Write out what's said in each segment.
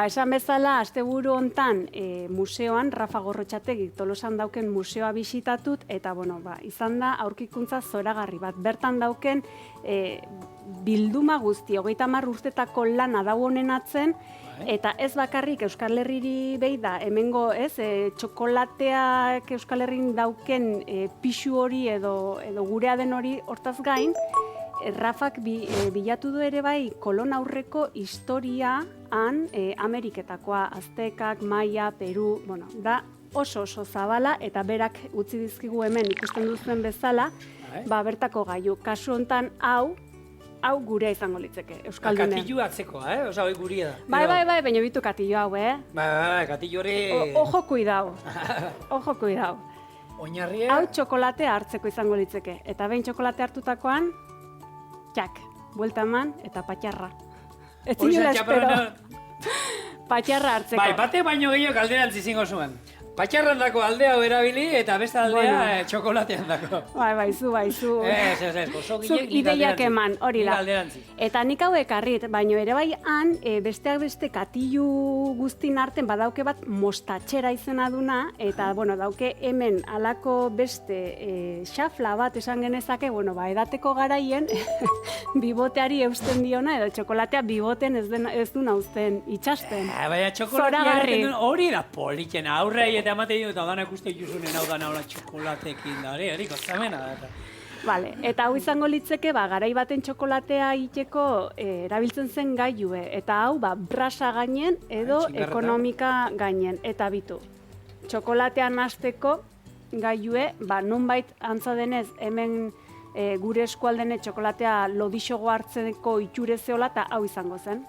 Esan bezala, asteburu hontan museoan, Rafa Gorrotxategik Tolosan dauken museoa bisitatut, eta izan da aurkikuntza zoragarri bat. Bertan dauken bilduma guzti, 30 urtetako lana dau honen atzen, eta ez bakarrik Euskal Herriri behi da, hemengo txokolateak Euskal Herrin dauken pixu hori edo gurea den hori hortaz gain, Rafak bilatu du ere bai kolon aurreko historiaan Ameriketakoa, Aztekak, Maia, Peru, da oso zabala eta berak utzi dizkigu hemen ikusten duzuen bezala, bertako gailu. Kasu hontan hau gurea izango litzeke, Euskaldune. Katillu atzekoa, oza, hoi guria da. Bai, baina bitu katillo hau, Bai, katillo hori... Ojo kuidau, ojo kuidau. Oinarria... Hau txokolatea hartzeko izango litzeke, eta behin txokolatea hartutakoan, txak, buelta eman eta patxarra. Ez zinula espero. Patxarra hartzeko. Bai, bate baino gehiago alderantz izango zuen. Patxarran dako aldea erabili eta beste aldea txokolatean dako. Bai, zu. Ez, zuk ideiak eman, hori da. Eta nik hau ekarrit, baino ere bai han, besteak beste katillu guztin arten badauke bat mostatxera izena duna, eta dauke hemen alako beste xafla bat esan genezake, edateko garaien biboteari eusten diona, edo txokolatea biboten ez du nauzten itxasten. Baina txokolatea hori da politen aurrei eta emate dut, eta danak uste juzunen hau dana hola txokolatekin da, hori gozamena da. Vale, eta hau izango litzeke, garai baten txokolatea iteko erabiltzen zen gailue, eta hau brasa gainen edo ekonomika gainen, eta bitu. Txokolatean hasteko gailue, nonbait antza denez, hemen gure eskualdene txokolatea lodixogo hartzeko itxure zeola, eta hau izango zen.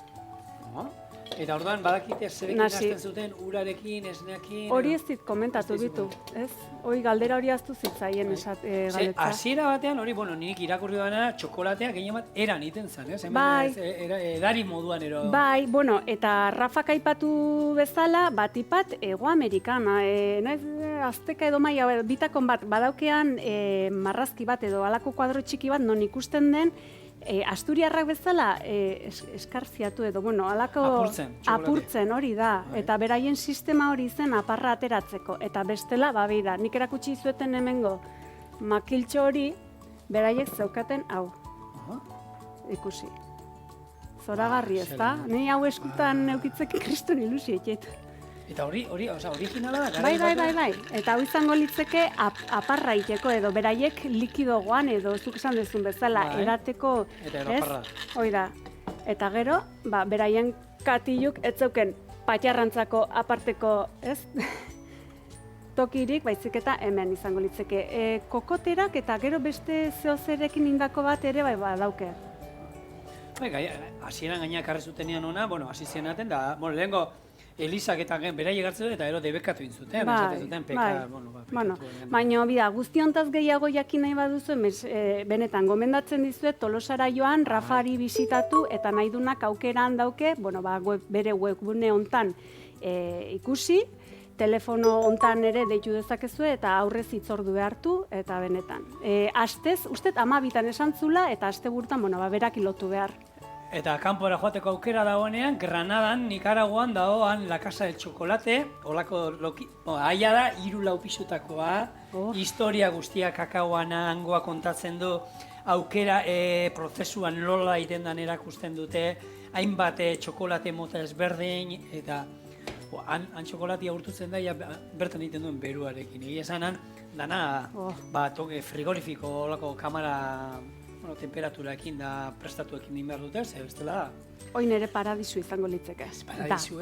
Eta orduan badakite zerekin hasten zuten urarekin, esneakin... Hori ez dit komentatu bitu, ez? Hori galdera hori aztu zitzaien galdetza. Hasiera batean hori, nik irakurri dana txokolatea gehien bat eran iten zen, ez? Bai. Edari moduan ero... Bai, eta Rafak aipatu bezala, batipat Hego Amerikan, Azteka edo Maia, bitakon bat, badaukean marrazki bat edo halako kuadro txiki bat non ikusten den, Asturiarrak bezala eskarziatu edo, alako apurtzen hori da, eta beraien sistema hori zen aparra ateratzeko, eta bestela, behi da, nik erakutsi izueten hemengo makiltxo hori, beraiek zeukaten hau, ikusi. Zoragarri ez da, ni hau eskutan neukitzeke kriston ilusi eket. Eta hori, originala da? Bai, eta hau izango litzeke aparra iteko edo beraiek likidogoan edo zuk esan duzun bezala edateko, ez? Hoi da. Eta gero, beraien katiluk ez zeuken patxarrantzako aparteko, ez? Tokirik, baizik eta hemen izango litzeke. Kokoterak eta gero beste zehozerekin indako bat ere dauke. Hasieran gainak arre zutenean ona, hasi zenaten da, lehenko Elizak eta beraiek hartzen eta ero debekatu intzuten, baina guzti hontaz gehiago jakin nahi baduzu, benetan gomendatzen dizuet Tolosara joan, Rafari bisitatu eta nahi dunak aukeran dauke, bere webgune hontan ikusi, telefono hontan ere deitu dezakezu eta aurrez hitzordu hartu eta benetan. Astez, ustez 12 esan zula eta asteburtan berak lotu behar. Eta kanpora joateko aukera dagoenean, Granadan, Nicaraguan dagoan La Casa del Chocolate, olako haia da, 3-4 pisutakoa, historia guztia kakaoana, hangoa kontatzen du, aukera prozesuan nola iten dan erakusten dute, hainbat txokolate mota ezberdin, eta han txokolatia urtutzen da, bertan egiten duen beruarekin. Egia esanan, dana frigorifiko olako kamara temperaturaekin da prestatuekin din behar dute, bestela da. Oin ere paradisu izango litzeke. Paradisu,